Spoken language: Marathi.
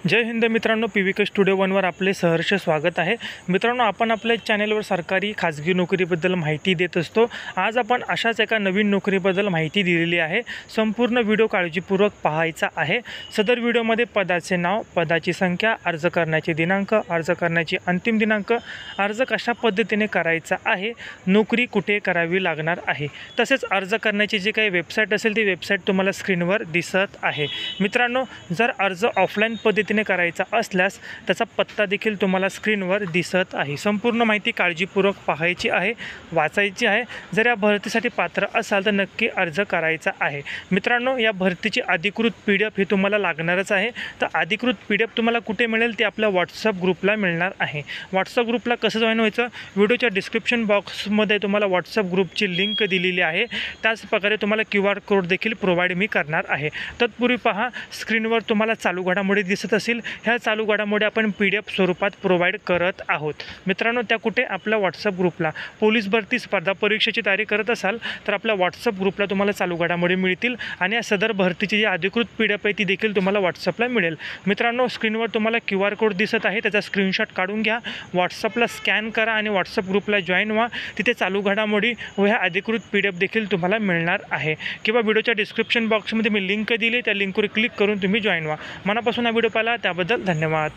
जय हिंद मित्रांनो, PVK स्टुडिओ वनवर आपले सहर्ष स्वागत आहे। मित्रांनो, आपण आपल्या चॅनलवर सरकारी खाजगी नोकरीबद्दल माहिती देत असतो। आज आपण अशाच एका नवीन नोकरीबद्दल माहिती दिलेली आहे। संपूर्ण व्हिडिओ काळजीपूर्वक पाहायचा आहे। सदर व्हिडिओमध्ये पदाचे नाव, पदाची संख्या, अर्ज करण्याचे दिनांक, अर्ज करण्याची अंतिम दिनांक, अर्ज कशा पद्धतीने करायचा आहे, नोकरी कुठे करावी लागणार आहे, तसेच अर्ज करण्याची जी काही वेबसाईट असेल ती वेबसाईट तुम्हाला स्क्रीनवर दिसत आहे। मित्रांनो, जर अर्ज ऑफलाईन पद्धतीने करायचा असल्यास त्याचा पत्ता देखील तुम्हाला स्क्रीनवर दिसत आहे। संपूर्ण माहिती काळजीपूर्वक पाहायची आहे, वाचायची आहे। जर या भरतीसाठी पात्र असाल तर नक्की अर्ज करायचा आहे। मित्रांनो, या भरतीची अधिकृत PDF ही तुम्हाला लागणारच आहे। तर अधिकृत PDF तुम्हाला कुठे मिळेल ते आपल्या WhatsApp ग्रुपला मिळणार आहे। WhatsApp ग्रुपला कसं जॉईन व्हायचं, व्हिडिओच्या डिस्क्रिप्शन बॉक्समध्ये तुम्हाला WhatsApp ग्रुपची लिंक दिलेली आहे। त्याच प्रकारे तुम्हाला QR कोड देखील प्रोव्हाइड मी करणार आहे। तत्पूर्वी पहा, स्क्रीनवर तुम्हाला चालू घडामोडी दिसत असेल। ह्या चालू घडामोडी आपण PDF स्वरूपात प्रोव्हाइड करत आहोत। मित्रांनो, त्या कुठे आपल्या WhatsApp ग्रुपला पोलीस भरती स्पर्धा परीक्षेची तयारी करत असाल तर आपल्या WhatsApp ग्रुपला तुम्हाला चालू घडामोडी मिळतील आणि या सदर भरतीची जी अधिकृत PDF आहे ती देखील तुम्हाला WhatsAppला मिळेल। मित्रांनो, स्क्रीनवर तुम्हाला QR कोड दिसत आहे, त्याचा स्क्रीनशॉट काढून घ्या, WhatsAppला स्कॅन करा आणि WhatsApp ग्रुपला जॉईन व्हा। तिथे चालू घडामोडी व ह्या अधिकृत PDF देखील तुम्हाला मिळणार आहे। किंवा व्हिडिओच्या डिस्क्रिप्शन बॉक्समध्ये मी लिंक दिली, त्या लिंकवर क्लिक करून तुम्ही जॉईन व्हा। मनापासून हा व्हिडिओ पाहिला त्याबद्दल धन्यवाद।